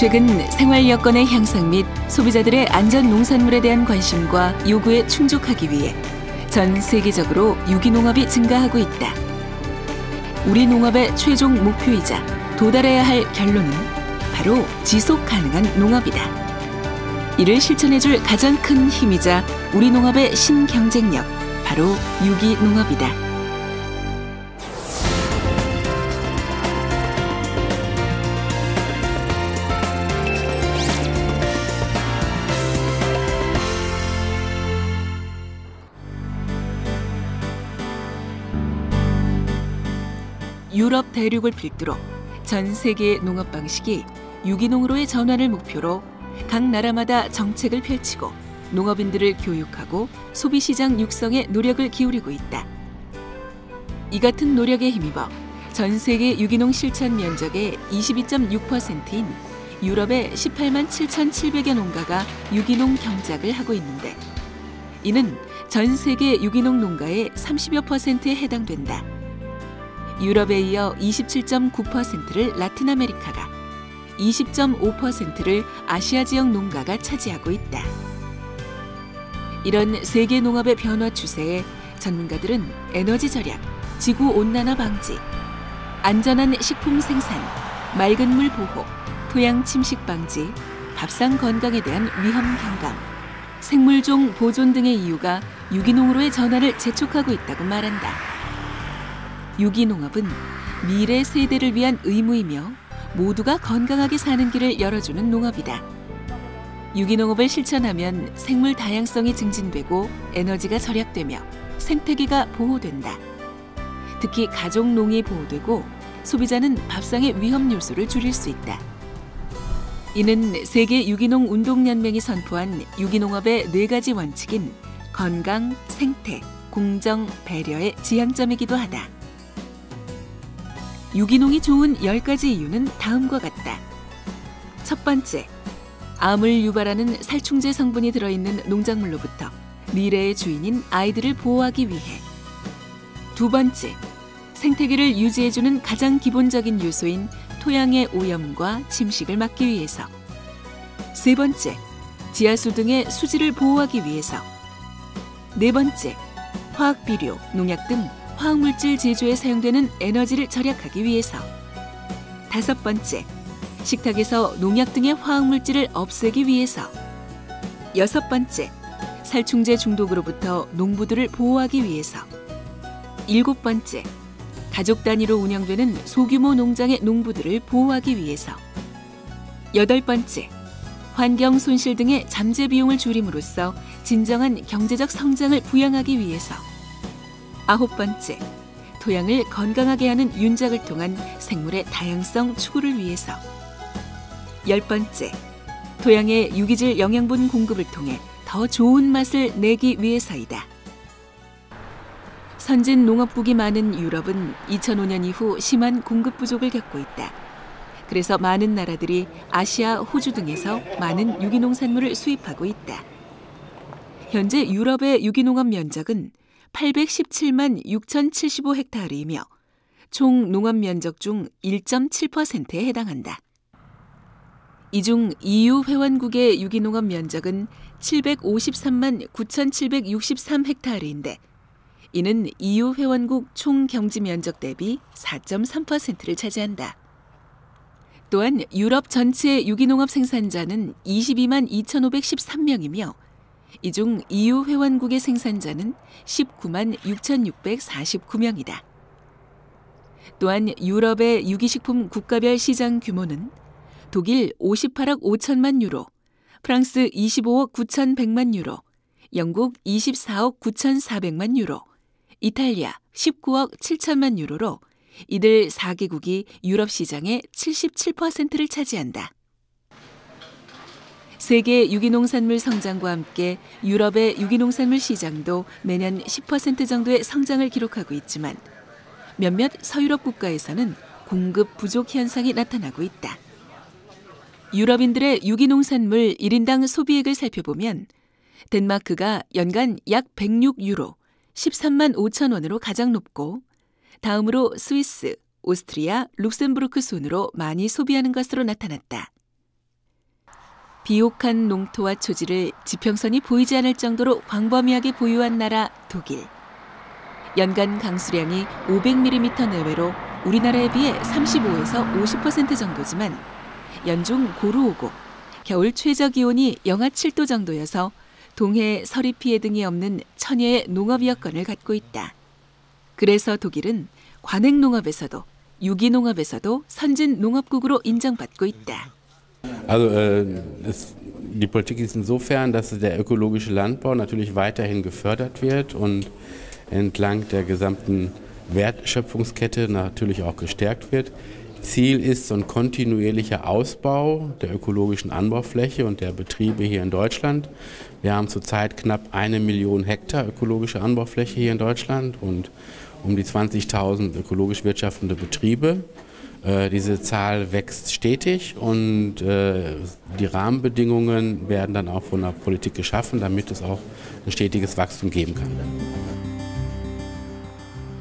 최근 생활 여건의 향상 및 소비자들의 안전 농산물에 대한 관심과 요구에 충족하기 위해 전 세계적으로 유기농업이 증가하고 있다. 우리 농업의 최종 목표이자 도달해야 할 결론은 바로 지속 가능한 농업이다. 이를 실천해줄 가장 큰 힘이자 우리 농업의 신경쟁력, 바로 유기농업이다. 유럽 대륙을 필두로 전 세계의 농업 방식이 유기농으로의 전환을 목표로 각 나라마다 정책을 펼치고 농업인들을 교육하고 소비시장 육성에 노력을 기울이고 있다. 이 같은 노력에 힘입어 전 세계 유기농 실천 면적의 22.6%인 유럽의 18만 7,700여 농가가 유기농 경작을 하고 있는데, 이는 전 세계 유기농 농가의 30여 %에 해당된다. 유럽에 이어 27.9%를 라틴 아메리카가, 20.5%를 아시아 지역 농가가 차지하고 있다. 이런 세계 농업의 변화 추세에 전문가들은 에너지 절약, 지구 온난화 방지, 안전한 식품 생산, 맑은 물 보호, 토양 침식 방지, 밥상 건강에 대한 위험 경감, 생물종 보존 등의 이유가 유기농으로의 전환을 재촉하고 있다고 말한다. 유기농업은 미래 세대를 위한 의무이며 모두가 건강하게 사는 길을 열어주는 농업이다. 유기농업을 실천하면 생물 다양성이 증진되고 에너지가 절약되며 생태계가 보호된다. 특히 가족농이 보호되고 소비자는 밥상의 위험 요소를 줄일 수 있다. 이는 세계 유기농 운동연맹이 선포한 유기농업의 4가지 원칙인 건강, 생태, 공정, 배려의 지향점이기도 하다. 유기농이 좋은 10가지 이유는 다음과 같다. 첫 번째, 암을 유발하는 살충제 성분이 들어있는 농작물로부터 미래의 주인인 아이들을 보호하기 위해. 두 번째, 생태계를 유지해주는 가장 기본적인 요소인 토양의 오염과 침식을 막기 위해서. 세 번째, 지하수 등의 수질을 보호하기 위해서. 네 번째, 화학비료, 농약 등 화학물질 제조에 사용되는 에너지를 절약하기 위해서. 다섯 번째, 식탁에서 농약 등의 화학물질을 없애기 위해서. 여섯 번째, 살충제 중독으로부터 농부들을 보호하기 위해서. 일곱 번째, 가족 단위로 운영되는 소규모 농장의 농부들을 보호하기 위해서. 여덟 번째, 환경 손실 등의 잠재 비용을 줄임으로써 진정한 경제적 성장을 부양하기 위해서. 아홉 번째, 토양을 건강하게 하는 윤작을 통한 생물의 다양성 추구를 위해서. 열 번째, 토양의 유기질 영양분 공급을 통해 더 좋은 맛을 내기 위해서이다. 선진 농업국이 많은 유럽은 2005년 이후 심한 공급 부족을 겪고 있다. 그래서 많은 나라들이 아시아, 호주 등에서 많은 유기농산물을 수입하고 있다. 현재 유럽의 유기농업 면적은 817만 6,075헥타르이며 총 농업 면적 중 1.7%에 해당한다. 이 중 EU 회원국의 유기농업 면적은 753만 9,763헥타르인데, 이는 EU 회원국 총 경지 면적 대비 4.3%를 차지한다. 또한 유럽 전체 유기농업 생산자는 22만 2,513명이며 이 중 EU 회원국의 생산자는 19만 6,649명이다. 또한 유럽의 유기식품 국가별 시장 규모는 독일 58억 5천만 유로, 프랑스 25억 9,100만 유로, 영국 24억 9,400만 유로, 이탈리아 19억 7천만 유로로 이들 4개국이 유럽 시장의 77%를 차지한다. 세계 유기농산물 성장과 함께 유럽의 유기농산물 시장도 매년 10% 정도의 성장을 기록하고 있지만 몇몇 서유럽 국가에서는 공급 부족 현상이 나타나고 있다. 유럽인들의 유기농산물 1인당 소비액을 살펴보면 덴마크가 연간 약 106유로, 13만 5천 원으로 가장 높고, 다음으로 스위스, 오스트리아, 룩셈부르크 순으로 많이 소비하는 것으로 나타났다. 비옥한 농토와 초지를 지평선이 보이지 않을 정도로 광범위하게 보유한 나라 독일. 연간 강수량이 500mm 내외로 우리나라에 비해 35에서 50% 정도지만 연중 고루 오고 겨울 최저 기온이 영하 7도 정도여서 동해 서리 피해 등이 없는 천혜의 농업 여건을 갖고 있다. 그래서 독일은 관행 농업에서도 유기농업에서도 선진 농업국으로 인정받고 있다. Also die Politik ist insofern, dass der ökologische Landbau natürlich weiterhin gefördert wird und entlang der gesamten Wertschöpfungskette natürlich auch gestärkt wird. Ziel ist so ein kontinuierlicher Ausbau der ökologischen Anbaufläche und der Betriebe hier in Deutschland. Wir haben zurzeit knapp 1 Million Hektar ökologische Anbaufläche hier in Deutschland und um die 20.000 ökologisch wirtschaftende Betriebe. Diese Zahl wächst stetig und die Rahmenbedingungen werden dann auch von der Politik geschaffen, damit es auch ein stetiges Wachstum geben kann.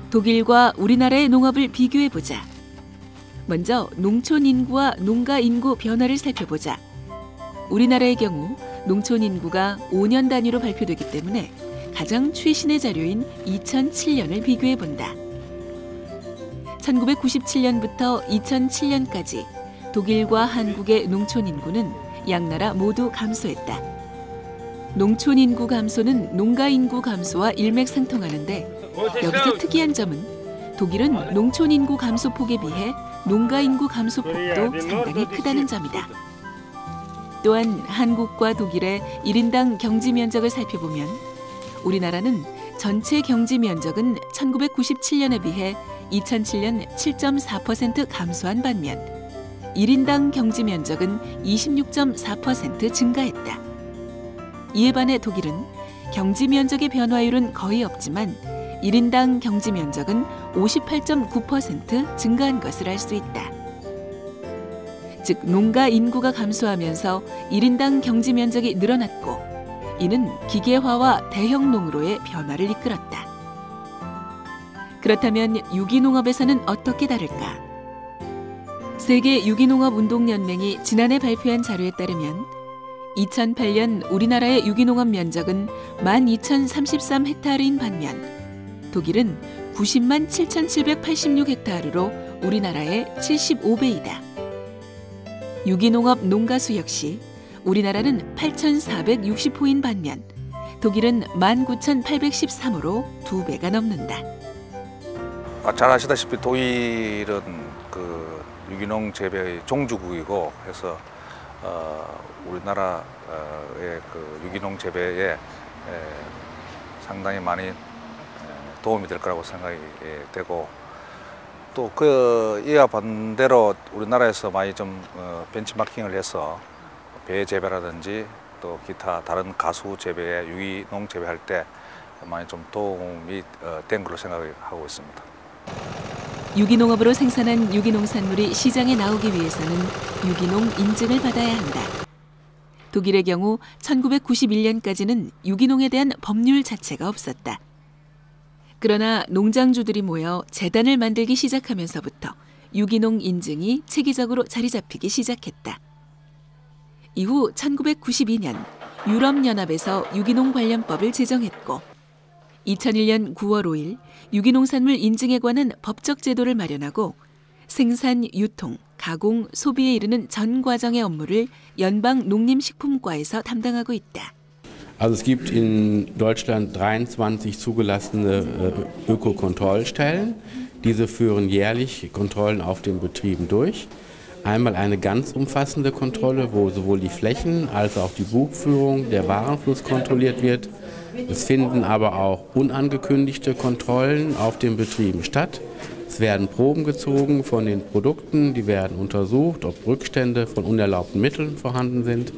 독일과 우리나라의 농업을 비교해보자. 먼저 농촌 인구와 농가 인구 변화를 살펴보자. 우리나라의 경우 농촌 인구가 5년 단위로 발표되기 때문에 가장 최신의 자료인 2007년을 비교해본다. 1997년부터 2007년까지 독일과 한국의 농촌 인구는 양나라 모두 감소했다. 농촌 인구 감소는 농가 인구 감소와 일맥상통하는데 여기서 특이한 점은 독일은 농촌 인구 감소폭에 비해 농가 인구 감소폭도 상당히 크다는 점이다. 또한 한국과 독일의 1인당 경지 면적을 살펴보면 우리나라는 전체 경지 면적은 1997년에 비해 2007년 7.4% 감소한 반면 1인당 경지 면적은 26.4% 증가했다. 이에 반해 독일은 경지 면적의 변화율은 거의 없지만 1인당 경지 면적은 58.9% 증가한 것을 알 수 있다. 즉 농가 인구가 감소하면서 1인당 경지 면적이 늘어났고 이는 기계화와 대형 농으로의 변화를 이끌었다. 그렇다면 유기농업에서는 어떻게 다를까? 세계 유기농업 운동연맹이 지난해 발표한 자료에 따르면 2008년 우리나라의 유기농업 면적은 12,033헥타르인 반면 독일은 90만 7,786헥타르로 우리나라의 75배이다. 유기농업 농가수 역시 우리나라는 8,460호인 반면 독일은 19,813호로 2배가 넘는다. 잘 아시다시피 독일은 그 유기농 재배의 종주국이고 해서 우리나라의 그 유기농 재배에 상당히 많이 도움이 될 거라고 생각이 되고 또 이와 반대로 우리나라에서 많이 좀 벤치마킹을 해서 배 재배라든지 또 기타 다른 가수 재배에 유기농 재배할 때 많이 좀 도움이 된 걸로 생각하고 있습니다. 유기농업으로 생산한 유기농산물이 시장에 나오기 위해서는 유기농 인증을 받아야 한다. 독일의 경우 1991년까지는 유기농에 대한 법률 자체가 없었다. 그러나 농장주들이 모여 재단을 만들기 시작하면서부터 유기농 인증이 체계적으로 자리 잡히기 시작했다. 이후 1992년 유럽연합에서 유기농 관련법을 제정했고 2001년 9월 5일 유기농산물 인증에 관한 법적 제도를 마련하고 생산, 유통, 가공, 소비에 이르는 전 과정의 업무를 연방농림식품과에서 담당하고 있다. Also es gibt in Deutschland 23 zugelassene Ökokontrollstellen. Diese führen jährlich Kontrollen auf den Betrieben durch. Einmal eine ganz umfassende Kontrolle, wo sowohl die Flächen als auch die Buchführung, der Warenfluss kontrolliert wird. Es finden aber auch unangekündigte Kontrollen auf den Betrieben statt. Es werden Proben gezogen von den Produkten, die werden untersucht, ob Rückstände von unerlaubten Mitteln vorhanden sind.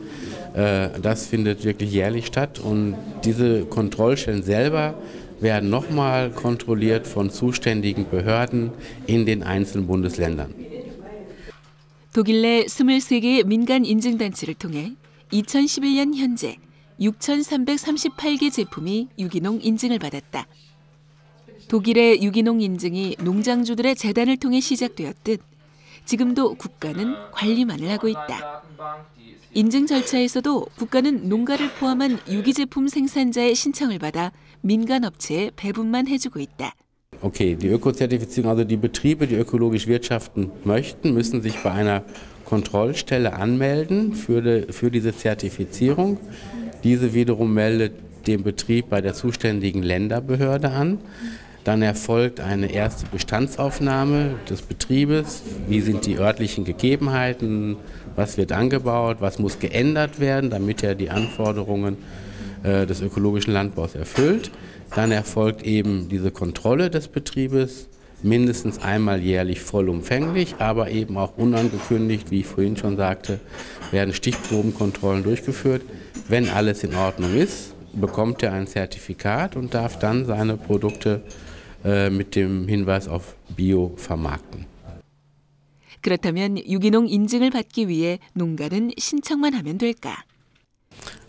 Das findet wirklich jährlich statt und diese Kontrollstellen selber werden nochmal kontrolliert von zuständigen Behörden in den einzelnen Bundesländern. 독일 내 23개의 민간 인증단체를 통해 2011년 현재 6,338개 제품이 유기농 인증을 받았다. 독일의 유기농 인증이 농장주들의 재단을 통해 시작되었듯 지금도 국가는 관리만을 하고 있다. 인증 절차에서도 국가는 농가를 포함한 유기제품 생산자의 신청을 받아 민간 업체에 배분만 해주고 있다. Okay, die Ökozertifizierung, also die Betriebe, die ökologisch wirtschaften möchten, müssen sich bei einer Kontrollstelle anmelden für diese Zertifizierung. Diese wiederum meldet den Betrieb bei der zuständigen Länderbehörde an. Dann erfolgt eine erste Bestandsaufnahme des Betriebes. Wie sind die örtlichen Gegebenheiten? Was wird angebaut? Was muss geändert werden, damit er die Anforderungen des ökologischen Landbaus erfüllt? Dann erfolgt eben diese Kontrolle des Betriebes, mindestens einmal jährlich vollumfänglich, aber eben auch unangekündigt, wie ich vorhin schon sagte, werden Stichprobenkontrollen durchgeführt. Wenn alles in Ordnung ist, bekommt er ein Zertifikat und darf dann seine Produkte mit dem Hinweis auf Bio vermarkten. 그렇다면 유기농 인증을 받기 위해 농가는 신청만 하면 될까?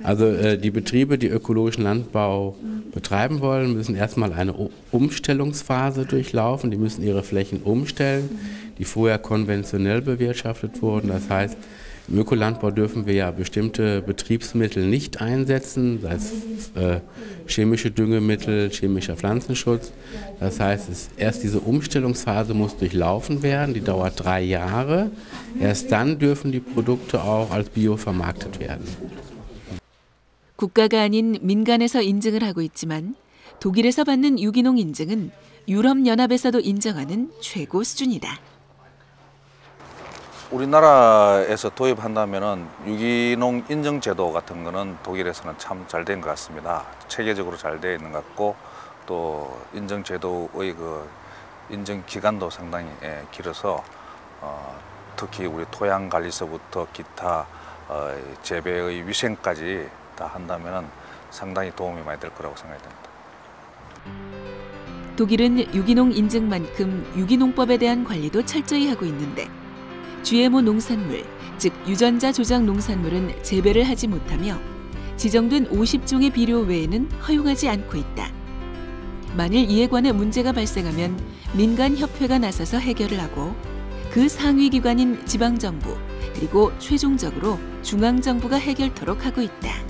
Also die Betriebe, die ökologischen Landbau betreiben wollen, müssen erstmal eine Umstellungsphase durchlaufen. Die müssen ihre Flächen umstellen, die vorher konventionell bewirtschaftet wurden. Das heißt, im Ökolandbau dürfen wir ja bestimmte Betriebsmittel nicht einsetzen, sei es chemische Düngemittel, chemischer Pflanzenschutz. Das heißt, erst diese Umstellungsphase muss durchlaufen werden, die dauert 3 Jahre. Erst dann dürfen die Produkte auch als Bio vermarktet werden. 국가가 아닌 민간에서 인증을 하고 있지만 독일에서 받는 유기농 인증은 유럽연합에서도 인정하는 최고 수준이다. 우리나라에서 도입한다면은 유기농 인증 제도 같은 거는 독일에서는 참 잘 된 것 같습니다. 체계적으로 잘 되어 있는 것 같고 또 인증 제도의 그 인증 기간도 상당히 길어서 특히 우리 토양 관리서부터 기타 재배의 위생까지 다 한다면은 상당히 도움이 많이 될 거라고 생각이 됩니다. 독일은 유기농 인증만큼 유기농법에 대한 관리도 철저히 하고 있는데 GMO 농산물, 즉 유전자 조작 농산물은 재배를 하지 못하며 지정된 50종의 비료 외에는 허용하지 않고 있다. 만일 이에 관해 문제가 발생하면 민간 협회가 나서서 해결을 하고 그 상위 기관인 지방정부 그리고 최종적으로 중앙정부가 해결토록 하고 있다.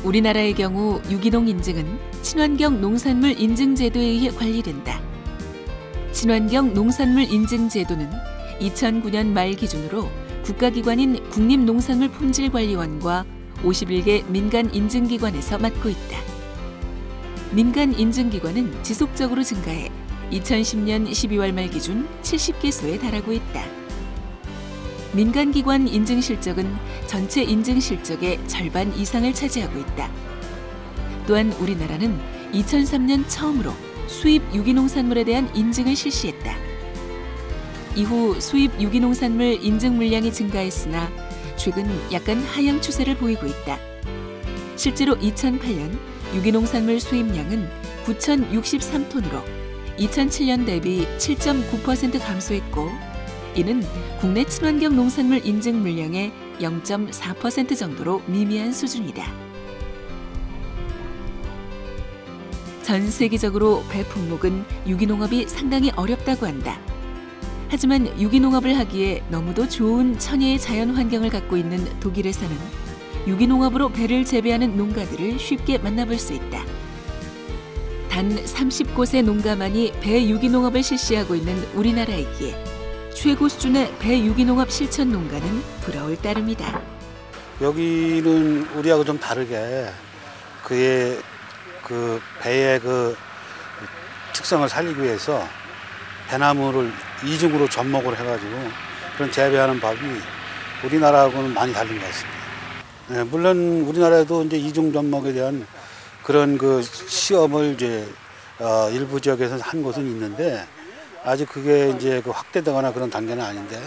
우리나라의 경우 유기농 인증은 친환경 농산물 인증제도에 의해 관리된다. 친환경 농산물 인증제도는 2009년 말 기준으로 국가기관인 국립농산물품질관리원과 51개 민간 인증기관에서 맡고 있다. 민간 인증기관은 지속적으로 증가해 2010년 12월 말 기준 70개소에 달하고 있다. 민간기관 인증 실적은 전체 인증 실적의 절반 이상을 차지하고 있다. 또한 우리나라는 2003년 처음으로 수입 유기농산물에 대한 인증을 실시했다. 이후 수입 유기농산물 인증 물량이 증가했으나 최근 약간 하향 추세를 보이고 있다. 실제로 2008년 유기농산물 수입량은 9,063톤으로 2007년 대비 7.9% 감소했고 이는 국내 친환경 농산물 인증 물량의 0.4% 정도로 미미한 수준이다. 전 세계적으로 배 품목은 유기농업이 상당히 어렵다고 한다. 하지만 유기농업을 하기에 너무도 좋은 천혜의 자연 환경을 갖고 있는 독일에서는 유기농업으로 배를 재배하는 농가들을 쉽게 만나볼 수 있다. 단 30곳의 농가만이 배 유기농업을 실시하고 있는 우리나라이기에 최고 수준의 배 유기농업 실천 농가는 부러울 따름이다. 여기는 우리하고 좀 다르게 그의 그 배의 그 특성을 살리기 위해서 배나무를 이중으로 접목을 해가지고 그런 재배하는 법이 우리나라하고는 많이 다른 것 같습니다. 네, 물론 우리나라에도 이제 이중 접목에 대한 그런 그 시험을 이제 일부 지역에서 한 곳은 있는데 아직 그게 이제 그 확대되거나 그런 단계는 아닌데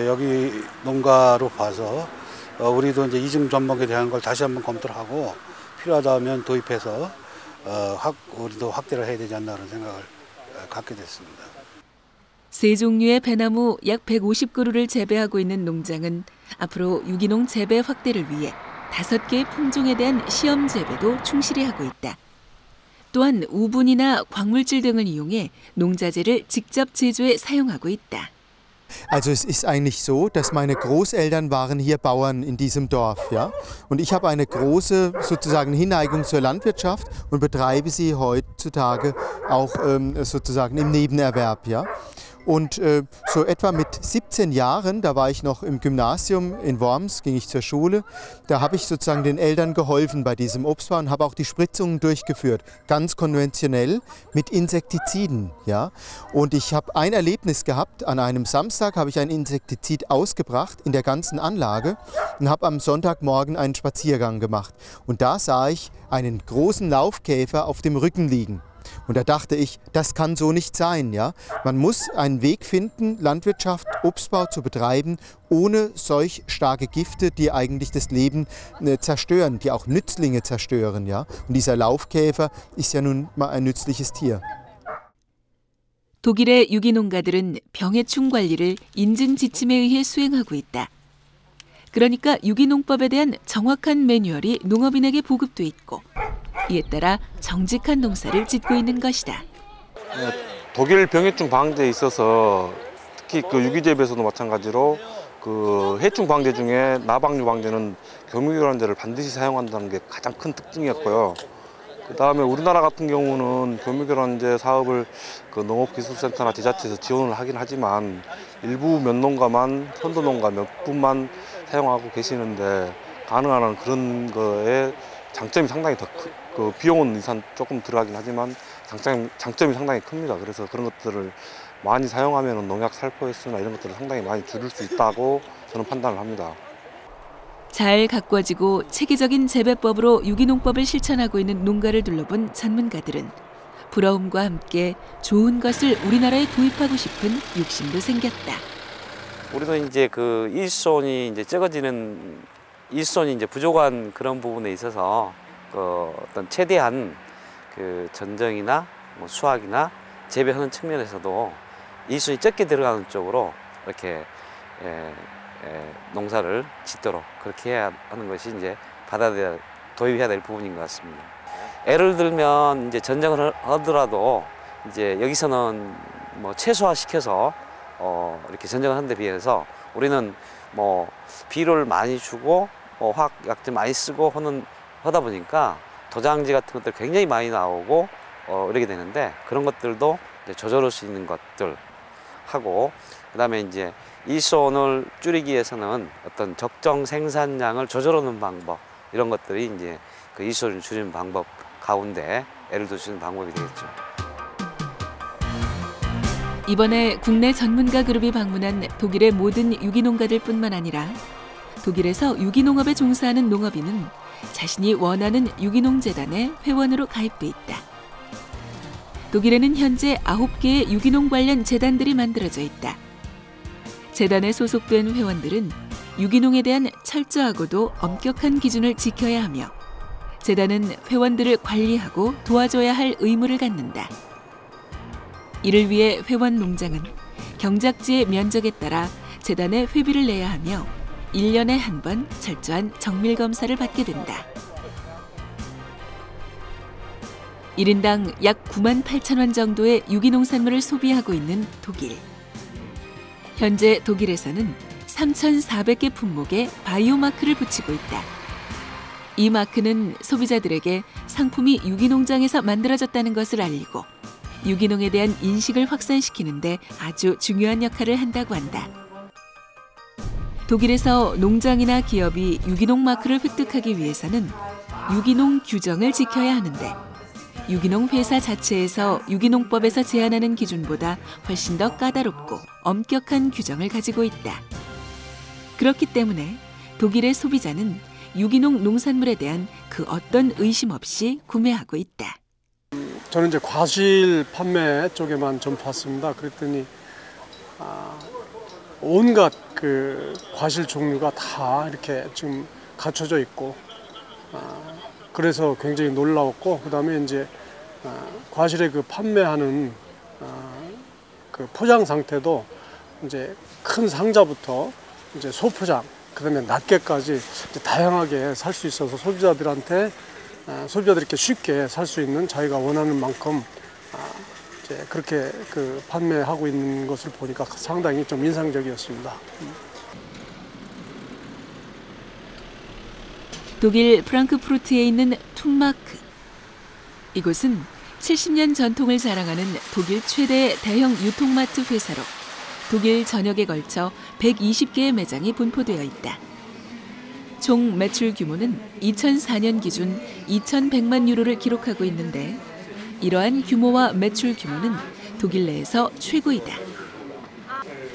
여기 농가로 봐서 우리도 이제 이중 접목에 대한 걸 다시 한번 검토를 하고 필요하다면 도입해서 우리도 확대를 해야 되지 않나 그런 생각을 갖게 됐습니다. 세 종류의 배나무 약 150그루를 재배하고 있는 농장은 앞으로 유기농 재배 확대를 위해 5개의 품종에 대한 시험 재배도 충실히 하고 있다. 또한 우분이나 광물질 등을 이용해 농자재를 직접 제조해 사용하고 있다. Also es ist eigentlich so, dass meine Großeltern waren hier Bauern in diesem Dorf, ja. Und ich habe eine große sozusagen Hinneigung zur Landwirtschaft und betreibe sie heutzutage auch sozusagen im Nebenerwerb, ja. Und so etwa mit 17 Jahren, da war ich noch im Gymnasium in Worms, ging ich zur Schule, da habe ich sozusagen den Eltern geholfen bei diesem Obstbau und habe auch die Spritzungen durchgeführt, ganz konventionell mit Insektiziden. Ja? Und ich habe ein Erlebnis gehabt, an einem Samstag habe ich ein Insektizid ausgebracht in der ganzen Anlage und habe am Sonntagmorgen einen Spaziergang gemacht. Und da sah ich einen großen Laufkäfer auf dem Rücken liegen. Und da dachte ich, das kann so nicht sein. Ja? Man muss einen Weg finden, Landwirtschaft, Obstbau zu betreiben, ohne solch starke Gifte, die eigentlich das Leben zerstören, die auch Nützlinge zerstören. Ja? Und dieser Laufkäfer ist ja nun mal ein nützliches Tier. 독일의 유기농가들은 병해충 관리를 인증 지침에 의해 수행하고 있다. 그러니까 유기농법에 대한 정확한 매뉴얼이 농업인에게 보급돼 있고 이에 따라 정직한 농사를 짓고 있는 것이다. 독일 병해충 방제에 있어서 특히 그 유기재배에서도 마찬가지로 그 해충 방제 중에 나방류 방제는 교미교란제를 반드시 사용한다는 게 가장 큰 특징이었고요. 그 다음에 우리나라 같은 경우는 교미교란제 사업을 그 농업기술센터나 지자체에서 지원을 하긴 하지만 일부 몇 농가만, 선도농가 몇 분만 사용하고 계시는데 가능한 한 그런 거에 장점이 상당히 더 그 비용은 인상 조금 들어가긴 하지만 장점이 상당히 큽니다. 그래서 그런 것들을 많이 사용하면 농약 살포 횟수나 이런 것들을 상당히 많이 줄일 수 있다고 저는 판단을 합니다. 잘 가꾸어지고 체계적인 재배법으로 유기농법을 실천하고 있는 농가를 둘러본 전문가들은 부러움과 함께 좋은 것을 우리나라에 도입하고 싶은 욕심도 생겼다. 우리도 이제 그 일손이 이제 적어지는 일손이 이제 부족한 그런 부분에 있어서 그 어떤 최대한 그 전정이나 뭐 수확이나 재배하는 측면에서도 일손이 적게 들어가는 쪽으로 이렇게 농사를 짓도록 그렇게 해야 하는 것이 이제 도입해야 될 부분인 것 같습니다. 예를 들면 이제 전정을 하더라도 이제 여기서는 뭐 최소화시켜서 이렇게 전정을 하는 데 비해서 우리는 뭐 비료를 많이 주고 화학약제 많이 쓰고 하다 보니까 도장지 같은 것들 굉장히 많이 나오고 이렇게 되는데 그런 것들도 이제 조절할 수 있는 것들 하고 그다음에 이제 일손을 줄이기 위해서는 어떤 적정 생산량을 조절하는 방법 이런 것들이 이제 그 일손을 줄이는 방법 가운데 예를 들 수 있는 방법이 되겠죠. 이번에 국내 전문가 그룹이 방문한 독일의 모든 유기농가들뿐만 아니라 독일에서 유기농업에 종사하는 농업인은 자신이 원하는 유기농재단에 회원으로 가입돼 있다. 독일에는 현재 9개의 유기농 관련 재단들이 만들어져 있다. 재단에 소속된 회원들은 유기농에 대한 철저하고도 엄격한 기준을 지켜야 하며 재단은 회원들을 관리하고 도와줘야 할 의무를 갖는다. 이를 위해 회원 농장은 경작지의 면적에 따라 재단에 회비를 내야 하며 1년에 한 번 철저한 정밀 검사를 받게 된다. 1인당 약 98,000원 정도의 유기농산물을 소비하고 있는 독일. 현재 독일에서는 3,400개 품목에 바이오 마크를 붙이고 있다. 이 마크는 소비자들에게 상품이 유기농장에서 만들어졌다는 것을 알리고 유기농에 대한 인식을 확산시키는 데 아주 중요한 역할을 한다고 한다. 독일에서 농장이나 기업이 유기농 마크를 획득하기 위해서는 유기농 규정을 지켜야 하는데 유기농 회사 자체에서 유기농법에서 제한하는 기준보다 훨씬 더 까다롭고 엄격한 규정을 가지고 있다. 그렇기 때문에 독일의 소비자는 유기농 농산물에 대한 그 어떤 의심 없이 구매하고 있다. 저는 이제 과실 판매 쪽에만 좀 봤습니다. 그랬더니 온갖 그 과실 종류가 다 이렇게 지금 갖춰져 있고 그래서 굉장히 놀라웠고 그다음에 이제 과실의 그 판매하는 그 포장 상태도 이제 큰 상자부터 이제 소포장 그다음에 낱개까지 이제 다양하게 살 수 있어서 소비자들한테 소비자들이 쉽게 살 수 있는 자기가 원하는 만큼 이제 그렇게 그 판매하고 있는 것을 보니까 상당히 좀 인상적이었습니다. 독일 프랑크푸르트에 있는 툰마크. 이곳은 70년 전통을 자랑하는 독일 최대 대형 유통마트 회사로 독일 전역에 걸쳐 120개의 매장이 분포되어 있다. 총 매출 규모는 2004년 기준 2,100만 유로를 기록하고 있는데 이러한 규모와 매출 규모는 독일 내에서 최고이다.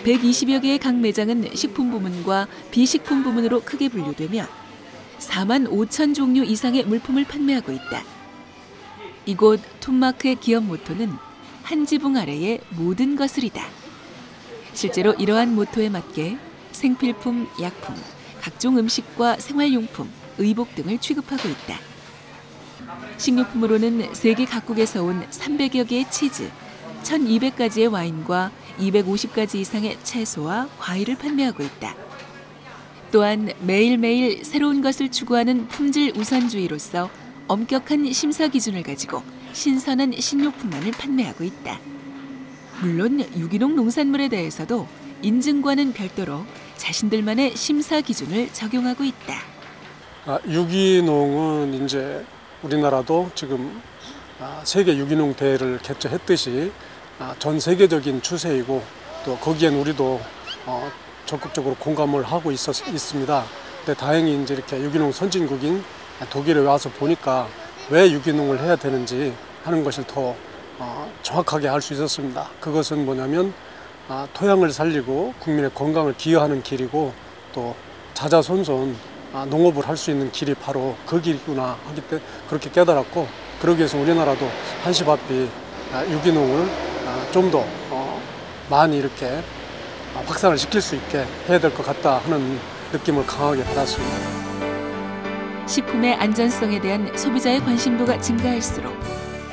120여 개의 각 매장은 식품 부문과 비식품 부문으로 크게 분류되며 4만 5천 종류 이상의 물품을 판매하고 있다. 이곳 툰마크의 기업 모토는 한 지붕 아래의 모든 것을이다. 실제로 이러한 모토에 맞게 생필품, 약품, 각종 음식과 생활용품, 의복 등을 취급하고 있다. 식료품으로는 세계 각국에서 온 300여 개의 치즈, 1,200가지의 와인과 250가지 이상의 채소와 과일을 판매하고 있다. 또한 매일매일 새로운 것을 추구하는 품질 우선주의로서 엄격한 심사 기준을 가지고 신선한 식료품만을 판매하고 있다. 물론 유기농 농산물에 대해서도 인증과는 별도로 자신들만의 심사 기준을 적용하고 있다. 유기농은 이제 우리나라도 지금 세계 유기농 대회를 개최했듯이 전 세계적인 추세이고 또 거기엔 우리도 적극적으로 공감을 하고 있습니다. 근데 다행히 이제 이렇게 유기농 선진국인 독일에 와서 보니까 왜 유기농을 해야 되는지 하는 것을 더 정확하게 알 수 있었습니다. 그것은 뭐냐면 토양을 살리고 국민의 건강을 기여하는 길이고 또 자자손손 농업을 할 수 있는 길이 바로 그 길이구나 하기 때문에 그렇게 깨달았고, 그러기 위해서 우리나라도 한시바삐 유기농을 좀 더 많이 이렇게 확산을 시킬 수 있게 해야 될 것 같다 하는 느낌을 강하게 받았습니다. 식품의 안전성에 대한 소비자의 관심도가 증가할수록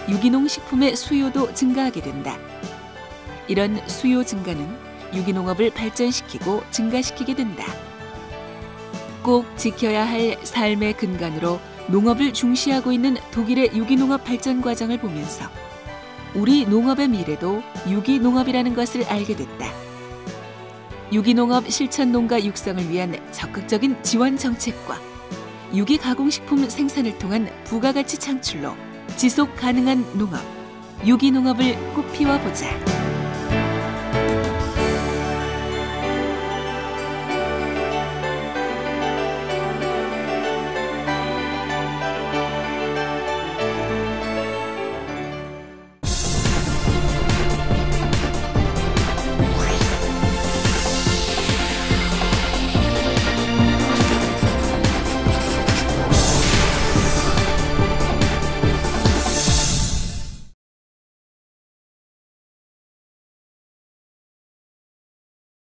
유기농 식품의 수요도 증가하게 된다. 이런 수요 증가는 유기농업을 발전시키고 증가시키게 된다. 꼭 지켜야 할 삶의 근간으로 농업을 중시하고 있는 독일의 유기농업 발전 과정을 보면서 우리 농업의 미래도 유기농업이라는 것을 알게 됐다. 유기농업 실천 농가 육성을 위한 적극적인 지원 정책과 유기 가공식품 생산을 통한 부가가치 창출로 지속 가능한 농업, 유기농업을 꽃피워보자.